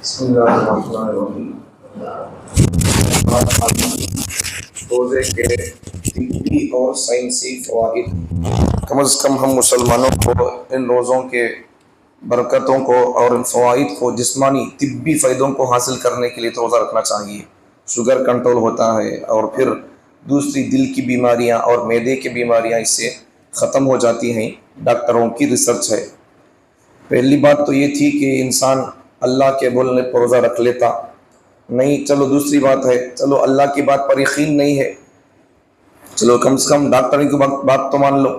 بسم اللہ الرحمن الرحیم۔ روزے کے طبی اور سائنسی فوائد، کم از کم ہم مسلمانوں کو ان روزوں کے برکتوں کو اور ان فوائد کو، جسمانی طبی فائدوں کو حاصل کرنے کے لیے تو روزہ رکھنا چاہیے۔ شوگر کنٹرول ہوتا ہے، اور پھر دوسری دل کی بیماریاں اور معدے کی بیماریاں اس سے ختم ہو جاتی ہیں، ڈاکٹروں کی ریسرچ ہے۔ پہلی بات تو یہ تھی کہ انسان اللہ کے بولنے پر روزہ رکھ لیتا نہیں، چلو دوسری بات ہے، چلو اللہ کی بات پر یقین نہیں ہے، چلو کم سے کم ڈاکٹر کی بات تو مان لو۔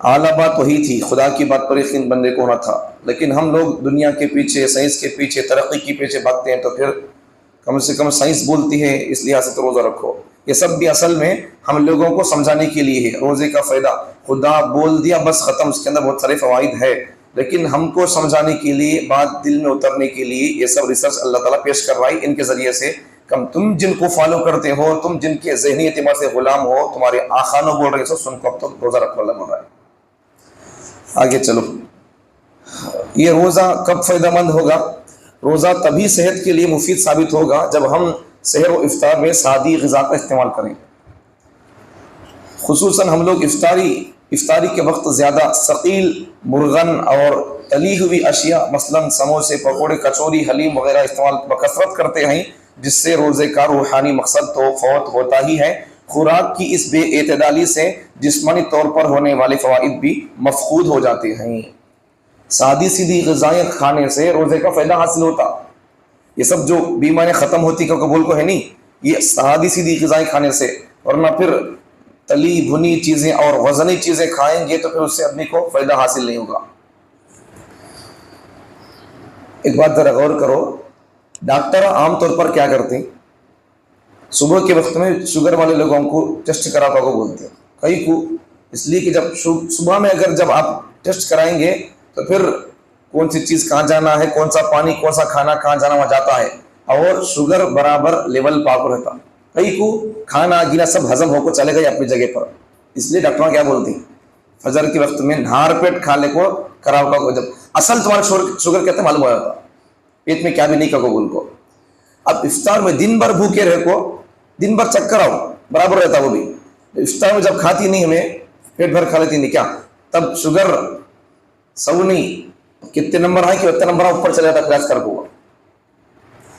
اعلیٰ بات وہی تھی، خدا کی بات پر یقین بندے کو ہونا تھا، لیکن ہم لوگ دنیا کے پیچھے، سائنس کے پیچھے، ترقی کے پیچھے بھاگتے ہیں، تو پھر کم سے کم سائنس بولتی ہے اس لحاظ سے تو روزہ رکھو۔ یہ سب بھی اصل میں ہم لوگوں کو سمجھانے کے لیے ہے۔ روزے کا فائدہ خدا بول دیا بس ختم، اس کے اندر بہت سارے فوائد ہے، لیکن ہم کو سمجھانے کے لیے، بات دل میں اترنے کے لیے یہ سب ریسرچ اللہ تعالیٰ پیش کر رہا ہے۔ ان کے ذریعے سے تم جن کو فالو کرتے ہو، تم جن کے ذہنی اعتبار سے غلام ہو، تمہارے آخانوں بول رہے سو سن کو اب تو روزہ رکھو، اللہ بول رہا ہے۔ آگے چلو، یہ روزہ کب فائدہ مند ہوگا؟ روزہ تبھی صحت کے لیے مفید ثابت ہوگا جب ہم سحر و افطار میں سادی غذا کا استعمال کریں۔ خصوصاً ہم لوگ افطاری کے وقت زیادہ ثقیل مرغن اور تلی ہوئی اشیاء مثلاً سموسے، پکوڑے، کچوری، حلیم وغیرہ استعمال بکثرت کرتے ہیں، جس سے روزے کا روحانی مقصد تو فوت ہوتا ہی ہے، خوراک کی اس بے اعتدالی سے جسمانی طور پر ہونے والے فوائد بھی مفقود ہو جاتے ہیں۔ سادی سیدھی غذائیں کھانے سے روزے کا فائدہ حاصل ہوتا، یہ سب جو بیماریاں ختم ہوتی کا قبول کو ہے نہیں، یہ سادی سیدھی غذائیں کھانے سے، ورنہ پھر تلی بھنی چیزیں اور وزنی چیزیں کھائیں گے تو پھر اس سے آدمی کو فائدہ حاصل نہیں ہوگا۔ ایک بات ذرا غور کرو، ڈاکٹر عام طور پر کیا کرتے ہیں؟ صبح کے وقت میں شوگر والے لوگوں کو ٹیسٹ کرا کو بولتے ہیں، کئی کو، اس لیے کہ جب صبح میں اگر جب آپ ٹیسٹ کرائیں گے تو پھر کون سی چیز کہاں جانا ہے، کون سا پانی، کون سا کھانا کہاں جانا وہاں جاتا ہے، اور شوگر برابر لیول پاک رہتا، کئی کو کھانا گینا سب ہضم ہو کو چلے گئے اپنی جگہ پر۔ اس لیے ڈاکٹر کیا بولتے ہیں، فجر کے وقت میں نہار پیٹ کھانے کو کراو کا، جب اصل تمہارا شوگر کہتے ہیں معلوم ہو جاتا، پیٹ میں کیا بھی نہیں کا قبول کو۔ اب افطار میں دن بھر بھوکے رہے کو، دن بھر چکر آؤ برابر رہتا، وہ بھی افطار میں جب کھاتی نہیں ہمیں، پیٹ بھر کھا لیتی نہیں کیا، تب شوگر سو نہیں کتنے نمبر آئے کہ اتنے نمبر اوپر چلے جاتا کلاس کر کو۔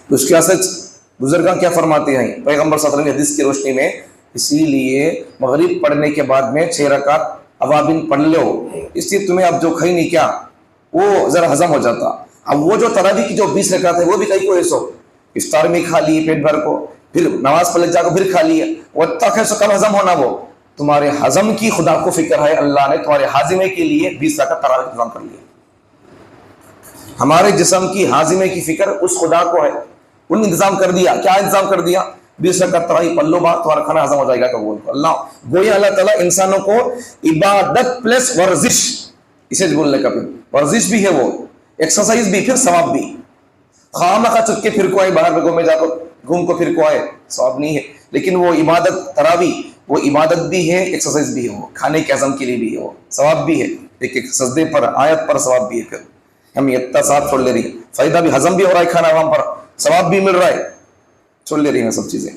اس کی واسطے بزرگان کیا فرماتے ہیں پیغمبر صلی اللہ علیہ وسلم کی حدیث کی روشنی میں، اسی لیے مغرب پڑھنے کے بعد میں 6 رکعت اوابین پڑھ لو، اس لیے تمہیں اب جو کھائی نہیں کیا وہ ذرا ہضم ہو جاتا۔ اب وہ جو تراویح کی جو 20 رکعت ہے وہ بھی کئی کو ایسو افطار میں کھا لیے پیٹ بھر کو، پھر نماز پڑھ جا کو پھر کھا لیے، وہ تک ہے سو کم ہضم ہونا، وہ تمہارے ہضم کی خدا کو فکر ہے، اللہ نے تمہارے ہاضمے کے لیے 20 رکعت تراویح کا انتظام کر لیا۔ ہمارے جسم کی ہاضمے کی فکر اس خدا کو ہے، ان انتظام کر دیا۔ کیا انتظام کر دیا؟ 20 رکعت تراویح پڑھ لو، بات تمہارا کھانا ہضم ہو جائے گا قبول کو۔ اللہ گویا اللہ تعالیٰ انسانوں کو عبادت پلس ورزش، اسے بولنے کا، پھر ورزش بھی ہے، وہ ایکسرسائز بھی، پھر ثواب بھی۔ خامخواہ چک کے پھر کو آئے، باہر گھومے جا کر گھوم کو پھر کو آئے، ثواب نہیں ہے، لیکن وہ عبادت تراویح وہ عبادت بھی ہے، ایکسرسائز بھی ہے، وہ کھانے کے ہضم کے لیے بھی ہے، وہ ثواب بھی ہے، ایک سجدے پر آیت پر ثواب بھی ہے۔ پھر ہم اتنا ثواب چھوڑ لے رہی ہیں، فائدہ بھی ہضم بھی ہو رہا ہے کھانا وہاں پر، ثواب بھی مل رہا ہے، چھوڑ لے رہی ہیں سب چیزیں۔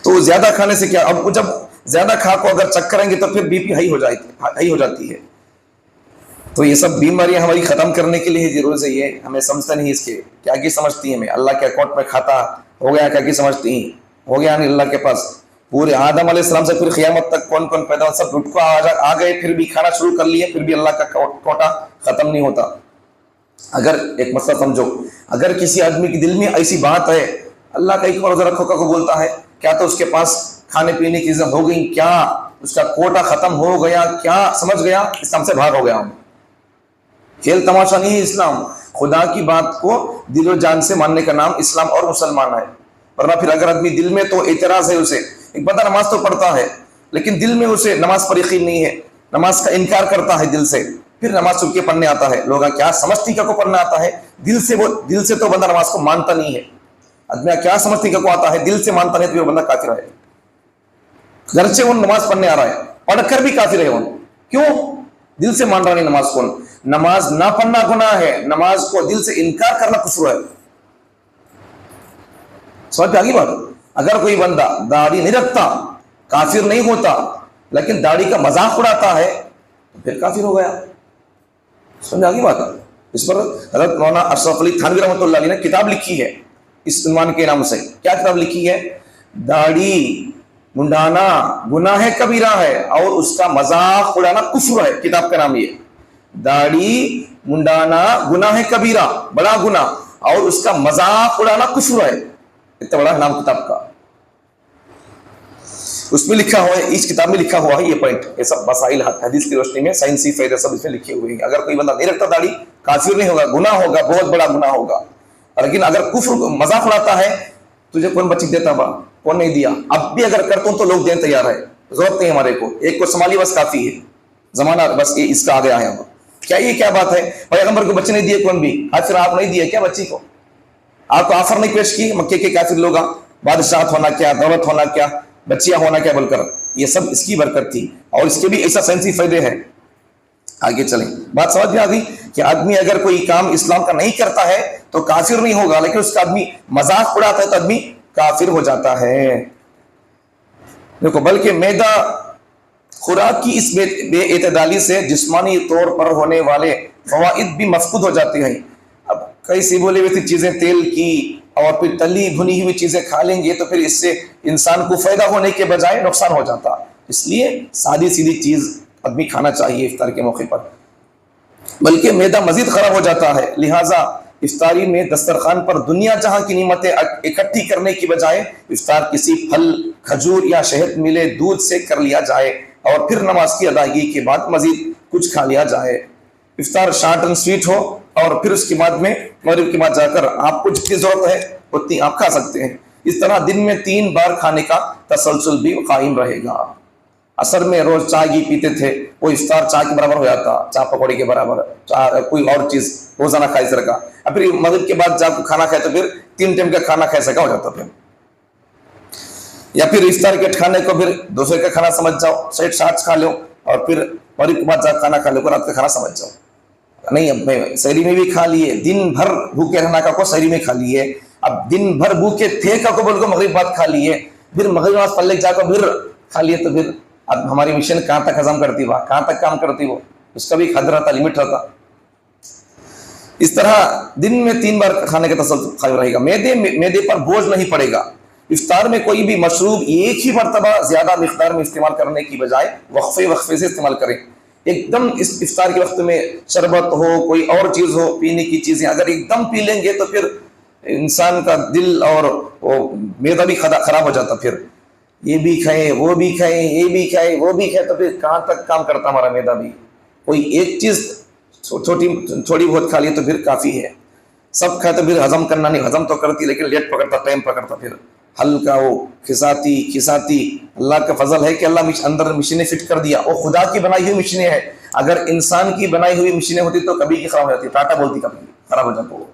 تو زیادہ کھانے سے کیا، اب جب زیادہ کھا کو اگر چک کریں گے تو پھر بی پی ہائی ہو جاتی ہے۔ تو یہ سب بیماریاں ہماری ختم کرنے کے لیے ضرورت ہے، یہ ہمیں سمجھتا نہیں، اس کے کیا کی سمجھتی ہیں، ہمیں اللہ کے اکاؤنٹ میں کھاتا ہو گیا کیا کی سمجھتی ہیں، ہو گیا نہیں اللہ کے پاس۔ پورے آدم علیہ السلام سے پھر قیامت تک کون کون پیدا ہو، سب لٹ کو آ گئے، پھر بھی کھانا شروع کر لیے، پھر بھی اللہ کا کوٹا ختم نہیں ہوتا۔ اگر ایک مسئلہ سمجھو، اگر کسی آدمی کے دل میں ایسی بات ہے، اللہ کا ایک روزہ رکھو کا کو بولتا ہے، کیا تو اس کے پاس کھانے پینے کی چیزیں ہو گئی، کیا اس کا کوٹا ختم ہو گیا، کیا سمجھ گیا اسلام سے باہر ہو گیا ہوں۔ کھیل تماشا نہیں ہے اسلام، خدا کی بات کو دل و جان سے ماننے کا نام اسلام اور مسلمان ہے۔ ورنہ پھر اگر آدمی دل میں تو اعتراض ہے، اسے ایک بندہ نماز تو پڑھتا ہے لیکن دل میں اسے نماز پر یقین نہیں ہے، نماز کا انکار کرتا ہے دل سے، پھر نماز چھپ کے پڑھنے آتا ہے، لوگ کیا سمجھتی کا کو پڑھنا آتا ہے، دل سے تو بندہ نماز کو مانتا نہیں ہے، آدمی کیا سمجھتی کا کو آتا ہے، دل سے مانتا نہیں تو وہ بندہ کافر ہے، گھر سے وہ نماز پڑھنے آ رہا ہے، پڑھ کر بھی کافر ہے وہ، کیوں؟ دل سے مان رہا نہیں نماز کون۔ نماز نہ پڑھنا گناہ ہے، نماز کو دل سے انکار کرنا کفر ہے۔ سمجھ پہ آگی بات؟ اگر کوئی بندہ داڑھی نہیں رکھتا کافر نہیں ہوتا، لیکن داڑھی کا مذاق اڑاتا ہے تو پھر کافر ہو گیا۔ سمجھ آگی بات؟ اس پر حضرت مولانا اشرف علی تھانوی رحمۃ اللہ علیہ نے کتاب لکھی ہے اس عنوان کے نام سے۔ کیا کتاب لکھی ہے؟ داڑھی منڈانا گناہ کبیرہ ہے اور اس کا مذاق اڑانا کفر ہے۔ کتاب کا نام یہ، داڑھی منڈانا گناہ کبیرہ، بڑا گناہ، اور اس کا مذاق اڑانا کفر ہے۔ اتنا بڑا نام کتاب کا، اس میں لکھا ہوا ہے، اس کتاب میں لکھا ہوا ہے یہ پوائنٹ، یہ سب مسائل حدیث کی روشنی میں سائنسی فائدے سب اس میں لکھے ہوئے ہیں۔ اگر کوئی بندہ نہیں رکھتا داڑھی کافر نہیں ہوگا، گناہ ہوگا، بہت بڑا گناہ ہوگا۔ لیکن اگر کفر مذاق اڑاتا ہے، تجھے کون بچی دیتا با؟ کون نہیں دیا؟ اب بھی اگر کرتا ہوں تو لوگ دینے تیار ہے، ضرورت نہیں ہمارے کو، ایک کو سنبھالی بس کافی ہے، زمانہ بس اس کا آ گیا ہے۔ اب کیا یہ کیا بات ہے؟ پیغمبر کو بچے نہیں دیے کون بھی، آج پھر آپ نہیں دیے کیا بچی کو؟ آپ کو آفر نہیں پیش کی مکے کے کافر لوگ، بادشاہت ہونا کیا، دولت ہونا کیا، بچیاں ہونا کیا بول کر؟ یہ سب اس کی برکت تھی، اور اس کے بھی ایسا سائنسی فائدے ہیں۔ آگے چلیں، بات سمجھ میں آ گئی کہ آدمی اگر کوئی کام اسلام کا نہیں کرتا ہے تو کافر نہیں ہوگا، لیکن اس کا آدمی مذاق اڑاتا ہے تو آدمی کافر ہو جاتا ہے۔ دیکھو، بلکہ معدہ خوراک کی اس بے اعتدالی سے جسمانی طور پر ہونے والے فوائد بھی مفقود ہو جاتے ہیں۔ اب کئی سی بولی ہوئی تھی چیزیں تیل کی اور پھر تلی بھنی ہوئی چیزیں کھا لیں گے تو پھر اس سے انسان کو فائدہ ہونے کے بجائے نقصان ہو جاتا، اس لیے سادی سیدھی چیز آدمی کھانا چاہیے افطار کے موقع پر، بلکہ معدہ مزید خراب ہو جاتا ہے۔ لہٰذا افطاری میں دسترخوان پر دنیا جہاں کی نعمتیں اکٹھی کرنے کی بجائے افطار کسی پھل، کھجور یا شہد ملے دودھ سے کر لیا جائے اور پھر نماز کی ادائیگی کے بعد مزید کچھ کھا لیا جائے۔ افطار شارٹ اینڈ سویٹ ہو اور پھر اس کے بعد میں مغرب کے بعد جا کر آپ کو جتنی ضرورت ہے اتنی آپ کھا سکتے ہیں۔ اس طرح دن میں 3 بار کھانے کا تسلسل بھی قائم رہے گا۔ عصر میں روز چائے گھی پیتے تھے، وہ افطار چائے کے برابر ہو جاتا، چائے پکوڑی کے برابر، کوئی اور چیز روزانہ کھائے اس طرح کا۔ اب پھر مغرب کے بعد جب کھانا کھائے تو پھر 3 ٹائم کا کھانا کھائے سکا ہو جاتا پھر، یا پھر افطار کے کھانے کو پھر دوسرے کا کھانا سمجھ جاؤ، سیٹ شارٹس کھا لو اور پھر مغرب کے بعد جب کھانا کھا لو رات کا کھانا سمجھ جاؤ۔ نہیں، اب میں سحری میں بھی کھا لیے، دن بھر بھوکے رہنا کا کو سحری میں کھا لیے، اب دن بھر بھوکے تھے کا کو بول کو مغرب بعد کھا لیے، پھر مغرب نماز پڑھ لے جا کر پھر کھا لیے، تو پھر اب ہماری مشین کہاں تک ہضم کرتی وہ، کہاں تک کام کرتی وہ، اس کا بھی حد رہتا، لمٹ رہتا۔ اس طرح دن میں 3 بار کھانے کا تسلسل قائم رہے گا۔ معدے پر بوجھ نہیں پڑے گا۔ افطار میں کوئی بھی مشروب ایک ہی مرتبہ زیادہ مقدار میں استعمال کرنے کی بجائے وقفے سے استعمال کریں۔ ایک دم اس افطار کے وقت میں شربت ہو، کوئی اور چیز ہو، پینے کی چیزیں اگر ایک دم پی لیں گے تو پھر انسان کا دل اور معدہ بھی خراب ہو جاتا، پھر یہ بھی کھائے وہ بھی کھائے، یہ بھی کھائے وہ بھی کھائے، تو پھر کہاں تک کام کرتا ہمارا معدہ بھی۔ کوئی ایک چیز تھوڑی بہت کھا لی تو پھر کافی ہے، سب کھائے تو پھر ہضم کرنا نہیں، ہضم تو کرتی لیکن لیٹ پکڑتا، ٹائم پکڑتا، پھر ہلکا وہ کھساتی۔ اللہ کا فضل ہے کہ اللہ اندر مشینیں فٹ کر دیا، وہ خدا کی بنائی ہوئی مشینیں ہیں۔ اگر انسان کی بنائی ہوئی مشینیں ہوتی تو کبھی کی خراب ہو جاتی، ٹاٹا بولتی کبھی خراب ہو جاتا، وہ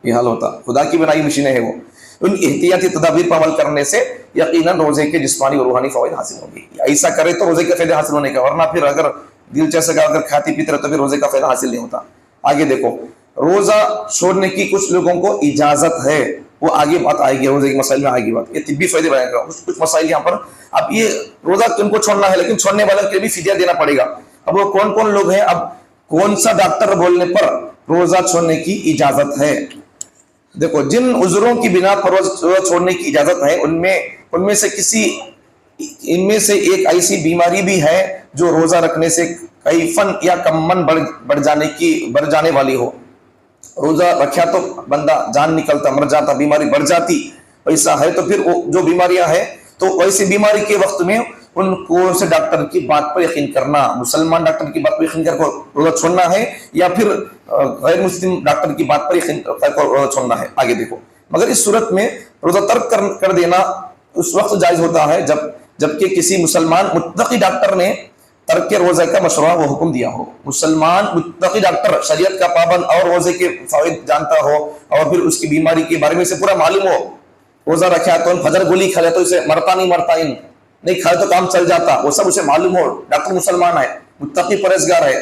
یہ حال ہوتا۔ خدا کی بنائی مشینیں ہیں وہ، ان احتیاطی تدابیر پر عمل کرنے سے یقیناً روزے کے جسمانی اور روحانی فوائد حاصل ہوں گے۔ ایسا کرے تو روزے کے فائدے حاصل ہونے کا، ورنہ پھر اگر دل چاہے گا اگر کھاتی پیتے رہے تو پھر روزے کا فائدہ حاصل نہیں ہوتا۔ آگے دیکھو، روزہ چھوڑنے کی کچھ لوگوں کو اجازت ہے، وہ آگے بات آئے گی، روزے کے مسائل میں آئے گی بات، یہ طبی فائدے بنائے گا کچھ مسائل یہاں پر۔ اب یہ روزہ تم کو چھوڑنا ہے لیکن چھوڑنے والوں کے لیے بھی فدیہ دینا پڑے گا۔ اب وہ کون کون لوگ ہیں؟ اب کون سا ڈاکٹر بولنے پر روزہ چھوڑنے کی اجازت ہے؟ دیکھو، جن عذروں کی بنا پر روزہ چھوڑنے کی اجازت ہے ان میں سے ایک ایسی بیماری بھی ہے جو روزہ رکھنے سے کیفن یا کمن بڑھ جانے والی ہو۔ روزہ رکھا تو بندہ جان نکلتا، مر جاتا، بیماری بڑھ جاتی، ایسا ہے تو پھر جو بیماریاں ہیں تو ایسی بیماری کے وقت میں ان کو سے ڈاکٹر کی بات پر یقین کرنا، مسلمان ڈاکٹر کی بات پر یقین کر کو روزہ چھوڑنا ہے یا پھر غیر مسلم ڈاکٹر کی بات پر یقین کر کو روزہ چھوڑنا ہے۔ آگے دیکھو، مگر اس صورت میں روزہ ترک کر دینا اس وقت جائز ہوتا ہے جبکہ کسی مسلمان متقی ڈاکٹر نے ترک روزہ کا مشورہ و حکم دیا ہو۔ مسلمان متقی ڈاکٹر شریعت کا پابند اور روزے کے فوائد جانتا ہو اور پھر اس کی بیماری کے بارے میں سے پورا معلوم ہو، روزہ رکھا تو فجر گولی کھا لے تو اسے مرتا نہیں کھائے تو کام چل جاتا، وہ سب اسے معلوم ہو، ڈاکٹر مسلمان ہے، متقی پرہیزگار ہے،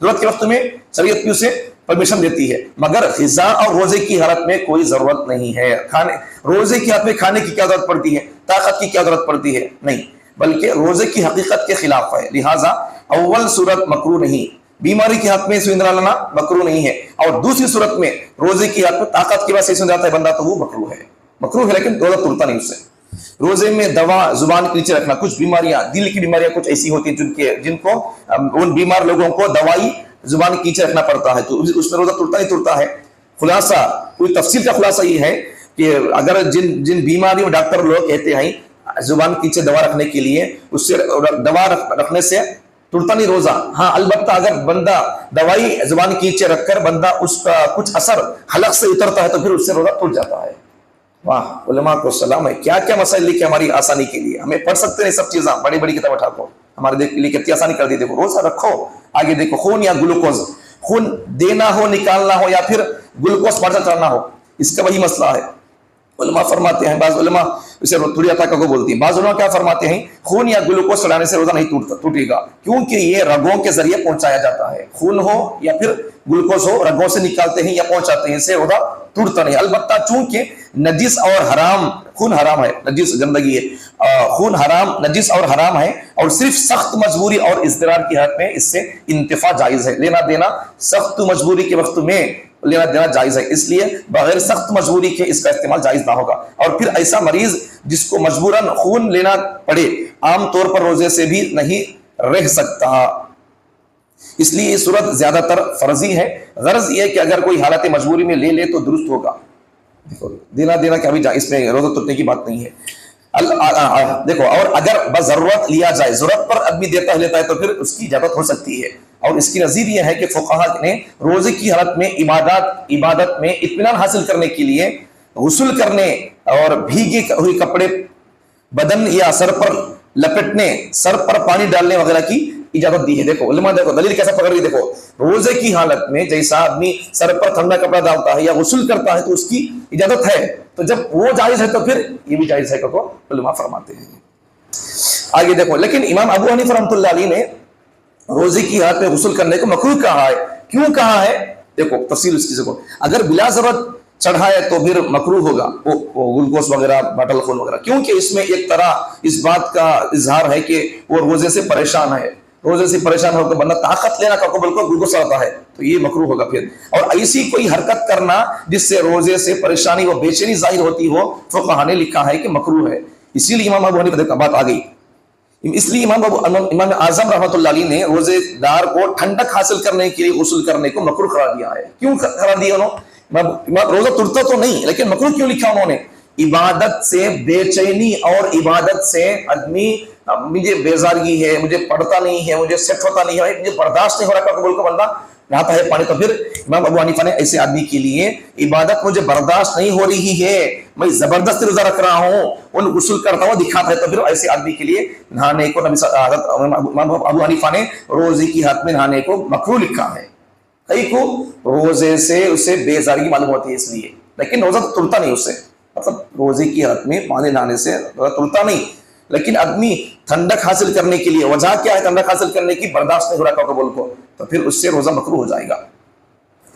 ضرورت کے وقت میں شریعت بھی اسے پرمیشن دیتی ہے، مگر غذا اور روزے کی حالت میں کوئی ضرورت نہیں ہے۔ روزے کی حالت میں کھانے کی کیا ضرورت پڑتی ہے، طاقت کی کیا ضرورت پڑتی ہے؟ نہیں، بلکہ روزے کی حقیقت کے خلاف ہے، لہٰذا اول صورت مکروہ نہیں، بیماری کی حالت میں سوندرا لینا مکروہ نہیں ہے، اور دوسری صورت میں روزے کی حالت میں طاقت کی وجہ سے سوند جاتا ہے بندہ تو وہ مکروہ ہے، لیکن روزہ توڑتا نہیں اس سے۔ روزے میں دوا زبان کے نیچے رکھنا، کچھ بیماریاں، دل کی بیماریاں کچھ ایسی ہوتی ہیں جن کو ان بیمار لوگوں کو دوائی زبان کے نیچے رکھنا پڑتا ہے، تو اس میں روزہ توڑتا ہی توڑتا ہے۔ خلاصہ، پوری تفصیل کا خلاصہ یہ ہے کہ اگر جن بیماریوں ڈاکٹر لوگ کہتے ہیں زبان کے نیچے دوا رکھنے کے لیے، اس سے دوا رکھنے سے ٹوٹتا نہیں روزہ۔ ہاں البتہ اگر بندہ دوائی زبان کے نیچے رکھ کر بندہ اس کا کچھ اثر حلق سے اترتا ہے تو پھر اس سے روزہ ٹوٹ جاتا ہے۔ واہ، علماء کو سلام ہے، کیا کیا مسائل لکھے ہماری آسانی کے لیے، ہمیں پڑھ سکتے ہیں سب چیزیں، بڑی بڑی کتاب اٹھا کو ہمارے لیے کتنی آسانی کر دی۔ دیکھو روزہ رکھو، آگے دیکھو خون یا گلوکوز، خون دینا ہو نکالنا ہو یا پھر گلوکوز بڑھتا چڑھنا ہو، اس کا وہی مسئلہ ہے۔ علماء فرماتے ہیں، بعض علماء اسے تھوڑی عطا کو بولتی ہیں، بعض علماء کیا فرماتے ہیں، خون یا گلوکوز چڑھانے سے روزہ نہیں ٹوٹے گا، کیونکہ یہ رگوں کے ذریعے پہنچایا جاتا ہے، خون ہو یا پھر گلوکوز ہو، رگوں سے نکالتے ہیں یا پہنچاتے ہیں، اسے روزہ ٹوٹتا نہیں۔ البتہ چونکہ نجس اور حرام، خون حرام ہے، نجس گندگی ہے، خون حرام، نجس اور حرام ہے، اور صرف سخت مجبوری اور اضطرار کی حالت میں اس سے انتفاع جائز ہے، لینا دینا سخت مجبوری کے وقت میں لینا دینا جائز ہے، اس لیے بغیر سخت مجبوری کے اس کا استعمال جائز نہ ہوگا۔ اور پھر ایسا مریض جس کو مجبوراً خون لینا پڑے عام طور پر روزے سے بھی نہیں رہ سکتا، اس لیے یہ صورت زیادہ تر فرضی ہے۔ غرض یہ کہ اگر کوئی حالت مجبوری میں لے تو درست ہوگا، دینا دینا کہ ابھی اس میں روزہ توڑنے کی بات نہیں ہے۔ دیکھو، اور اگر بضرورت لیا جائے، ضرورت پر آدمی دیتا لیتا ہے تو پھر اس کی اجازت ہو سکتی ہے۔ اور اس کی نظیر یہ ہے کہ فقہا نے روزے کی حالت میں عبادت میں اطمینان حاصل کرنے کے لیے غسل کرنے اور بھیگے ہوئے کپڑے بدن یا سر پر لپٹنے، سر پر پانی ڈالنے وغیرہ کی اجازت دی ہے۔ دیکھو علماء، دیکھو دلیل کیسا پکڑ رہی، دیکھو روزے کی حالت میں جیسا آدمی سر پر ٹھنڈا کپڑا ڈالتا ہے یا غسل کرتا ہے تو اس کی اجازت ہے، تو جب وہ جائز ہے تو پھر یہ بھی جائز ہے کہ علماء فرماتے ہیں۔ آگے دیکھو، لیکن امام ابو حنیفہ رحمۃ اللہ علیہ نے روزے کی حالت میں غسل کرنے کو مکروہ کہا ہے۔ کیوں کہا ہے؟ دیکھو تفصیل اس چیز کو، اگر بلا ضرورت چڑھائے تو پھر مکروہ ہوگا وہ گلوکوز وغیرہ، باٹل خون وغیرہ، کیونکہ اس میں ایک طرح اس بات کا اظہار ہے کہ وہ روزے سے پریشان ہے، روزے سے پریشان ہو کر بندہ طاقت لینا کا قبل کو گلوکوز چڑھاتا ہے تو یہ مکروہ ہوگا پھر۔ اور ایسی کوئی حرکت کرنا جس سے روزے سے پریشانی و بے چینی ظاہر ہوتی ہو، فقہا نے لکھا ہے کہ مکروہ ہے۔ اسی لیے امام ابو حنیفہ کا بات آ گئی، اس لیے امام اعظم رحمۃ اللہ علیہ نے روزے دار کو ٹھنڈک حاصل کرنے کے لیے غسل کرنے کو مکروہ قرار دیا ہے۔ کیوں قرار دیا انہوں نے؟ روزہ توڑتا تو نہیں، لیکن مکروہ کیوں لکھا انہوں نے؟ عبادت سے بے چینی اور عبادت سے آدمی مجھے بیزارگی ہے، مجھے پڑھتا نہیں ہے، مجھے سیٹ ہوتا نہیں ہے، مجھے برداشت نہیں ہو رہا قبول کو بندہ نہاتا ہے پانی، تو پھر امام ابو حنیفہ نے ایسے آدمی کے لیے عبادت مجھے برداشت نہیں ہو رہی ہے، میں زبردست روزہ رکھ رہا ہوں، ان غسل کرتا ہوں دکھاتا ہے، تو پھر ایسے آدمی کے لیے نہانے کو امام ابو حنیفہ نے روزے کی حالت میں نہانے کو مکروہ لکھا ہے۔ کئی کو روزے سے اسے بیزارگی معلوم ہوتی ہے اس لیے، لیکن روزہ توڑتا نہیں اس سے، مطلب روزے کی حالت میں پانی نہانے سے روزہ توڑتا نہیں، لیکن آدمی ٹھنڈک حاصل کرنے کے لیے، وجہ کیا ہے ٹھنڈک حاصل کرنے کی؟ برداشت نہیں ہو رہا قبول کو، تو پھر اس سے روزہ مکروہ ہو جائے گا۔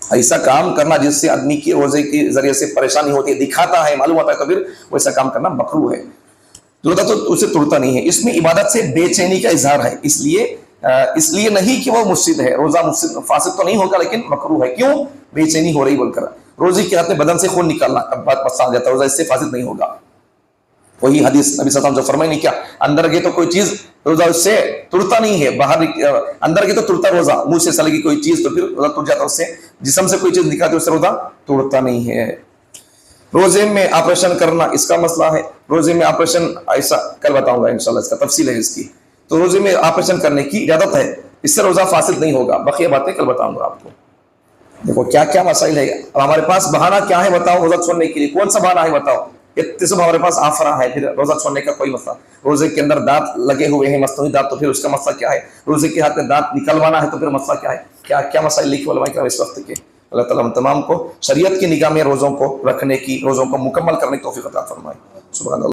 ایسا کام کرنا جس سے آدمی کی روزے کے ذریعے سے پریشانی ہوتی ہے، دکھاتا ہے، معلوم ہوتا ہے، تو پھر ویسا کام کرنا مکروہ ہے، روزہ تو اسے توڑتا نہیں ہے۔ اس میں عبادت سے بے چینی کا اظہار ہے، اس لیے نہیں کہ وہ مفسد ہے، روزہ مفسد فاسد تو نہیں ہوگا لیکن مکروہ ہے۔ کیوں؟ بے چینی ہو رہی بول کر، روزے کے ہاتھ میں بدن سے خون نکالنا، اب بات مسئلہ آ جاتا ہے، روزہ اس سے فاسد نہیں ہوگا۔ وہی حدیث نبی صلی اللہ علیہ وسلم جو فرمائے نہیں کیا، اندر گئے تو کوئی چیز روزہ اس سے توڑتا نہیں ہے، باہر اندر گئے تو توڑتا روزہ، منہ سے چلے گی کوئی چیز تو پھر روزہ ٹوٹ جاتا، اس سے جسم سے کوئی چیز نکالتی اس سے روزہ توڑتا نہیں ہے۔ روزے میں آپریشن کرنا، اس کا مسئلہ ہے، روزے میں آپریشن ایسا کل بتاؤں گا انشاءاللہ، اس کا تفصیل ہے اس کی، تو روزے میں آپریشن کرنے کی اجازت ہے، اس سے روزہ فاسد نہیں ہوگا، بقیہ باتیں کل بتاؤں گا آپ کو۔ دیکھو کیا کیا مسائل ہے، اب ہمارے پاس بہانہ کیا ہے بتاؤ روزہ چھوڑنے کے لیے، کون سا بہانہ ہے بتاؤ؟ اتنے سب ہمارے پاس آفرا ہے، پھر روزہ چھوڑنے کا کوئی مسئلہ، روزے کے اندر دانت لگے ہوئے ہیں مصنوعی دانت، تو پھر اس کا مسئلہ کیا ہے؟ روزے کے ہاتھ میں دانت نکلوانا ہے تو پھر مسئلہ کیا ہے؟ کیا کیا مسائل لکھے علماء کرام اس وقت کے۔ اللہ تعالیٰ ہم تمام کو شریعت کی نگاہ میں روزوں کو رکھنے کی، روزوں کو مکمل کرنے کی توفیق عطا فرمائے۔ سبحان اللہ۔